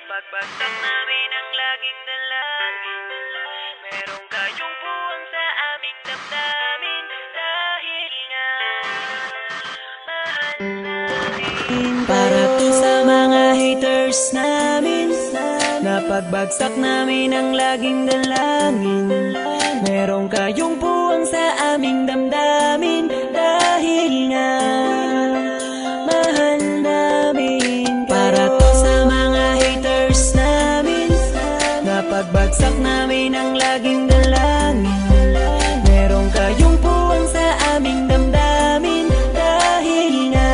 Napagbagsak namin ang laging dalangin. Merong kayong buwang sa aming damdamin. Dahil nga mahal namin. Para to sa mga haters namin. Napagbagsak namin ang laging dalangin. Merong kayong buwang sa aming damdamin. Dahil nga mahal namin. Para to sa mga haters namin. Napagbagsak namin ang laging dalangin. Merong kayong buwang sa aming damdamin. Dahil nga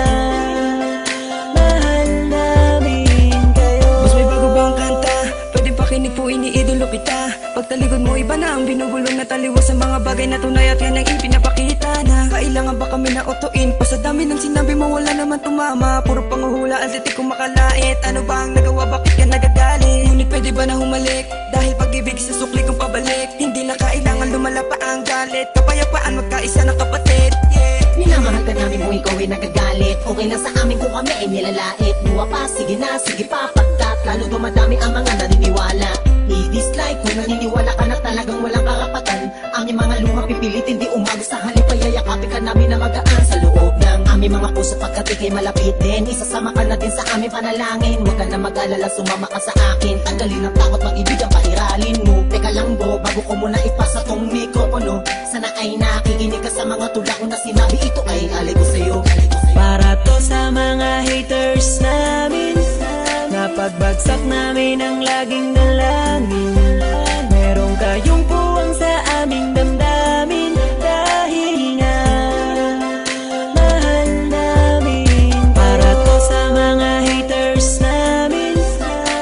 mahal namin kayo. Mas may bago bang kanta? Pwede pakinig po, iniidolo kita. Pagtalikod mo iba na ang binubulong na taliwas sa mga bagay na tunay at yan ang ipinapakita na kailangan ba kami na otoin? Pa sa dami ng sinabi mo wala naman tumama. Puro panguhula ang titik kong makalait. Ano ba ang nagawa, bakit ka nagagalit? Ngunit pwede ba na humalik? Dahil pag-ibig sa sukli kong pabalik. Hindi na kailangan lumala pa ang galit. Kapayapaan magkaisa ng kapatid, yeah. Minamahal ka namin kung ikaw ay nagagalit. Okay lang sa amin kung kami ay nilalait. Luwa pa, sige na, sige pa, pagkat lalo dumadami ang mga naniniwala. I-dislike kung naniniwala ka na talagang walang karapatan. Aming mga luha pipilitin di umago sa halip ay yayakapin ka namin na magaan sa loob ng aming mga puso pagkat ikay malapit din. Isasama ka na din sa aming panalangin. Huwag ka na mag-alala, sumama ka sa akin. Tanggalin ang takot, mag-ibig ang pairalin mo. Teka lang bro, bago ko muna ipasa tong mikropono. Sana ay nakikinig ka sa mga tula ko na sinabi. Ito ay alay ko sa'yo. Para to sa mga haters namin. Napagbagsak namin ang laging dalangin. Merong kayong puwang sa aming damdamin. Dahil nga mahal namin. Para to sa mga haters namin.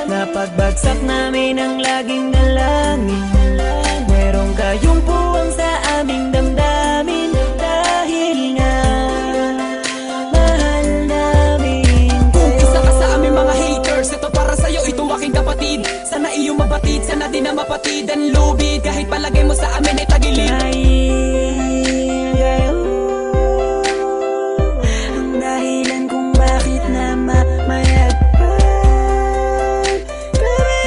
Napagbagsak namin ang laging dalangin. Merong kayong puwang sa aming damdamin. Dahil nga mahal namin Kung isa ka sa aming mga haters, ito para sa'yo, ito aking kapatid. Sana iyong mabatid, sana din na mapatid ang lubid. Kahit palagay mo sa amin ay tagilid. Ang dahilan kung bakit na mamayagpag kami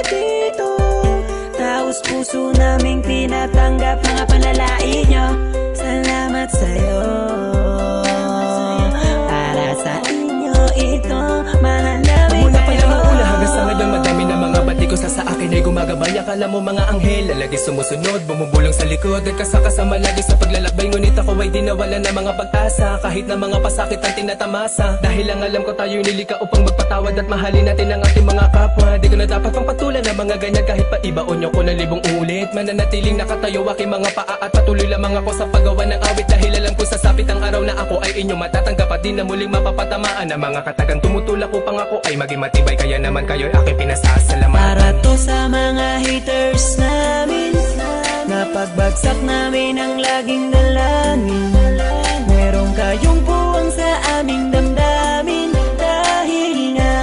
dito. Taos puso naming tinatanggap mga panalait nyo. Salamat sa'yo. Para sa inyo ito, mahal namin Mula pa lang ang una kayo. hanggang sa ngayon, madami na mga bati ko sa akin ay gumagabay. Akala mo mga anghel, lagi sumusunod, bumubulong sa likod. Nagkasakasama lagi sa paglalakbay, ngunit ako ay di nawalan ng mga pag-asa. Kahit na mga pasakit ang tinatamasa. Dahil lang alam ko tayo'y nilika upang magpatawad at mahalin natin ang ating mga kapwa. Di ko na dapat pang patulan ng mga ganyan kahit pa ibaon nyo ko na libong ulit. Mananatiling nakatayo aking mga paa at patuloy lamang ako sa paggawa ng awit. Dahil alam ko sasapit ang araw na ako ay inyo matatanggap at di na muling mapapatamaan ng mga katagang tumutulak upang ako ay maging matibay. Kaya naman kayo'y aking pinasasalamatan. Para to sa mga haters namin. Napagbagsak namin ang laging dalangin. Merong kayong puwang sa aming damdamin. Dahil nga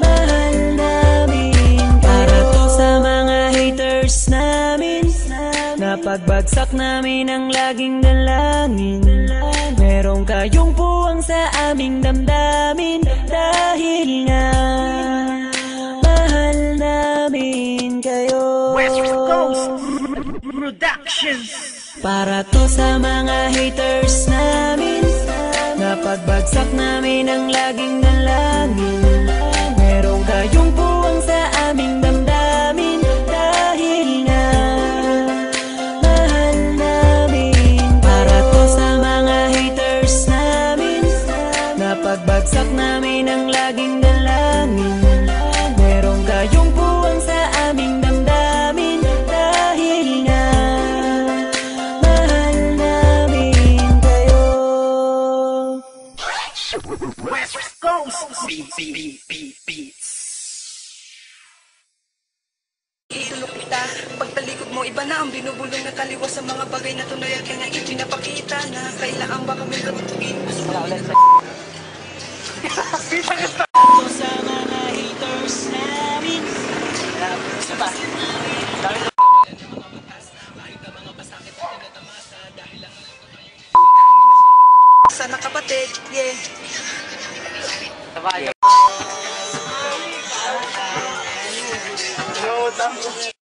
mahal namin. Para to sa mga haters namin. Napagbagsak namin ang laging dalangin. Merong kayong puwang sa aming damdamin. Dahil nga mahal namin kayo. West Coast Productions. Para to sa mga haters namin. Napagbagsak namin ang laging dalangin. Merong kayong puwang sa aming damdamin. Dahil nga mahal namin. Para to sa mga haters namin. Napagbagsak namin ang laging dalangin. Merong kayong puwang sa aming damdamin. Dahil nga mahal namin kayo. West Coast Beats. Idolo kita, pagtalikod mo iba na ang binubulong na taliwas sa mga bagay na tunay at yan ang ipinapakita na kailangan ba kami karutugin. To sa mga haters namin. Sana kapatid, yeah. lang.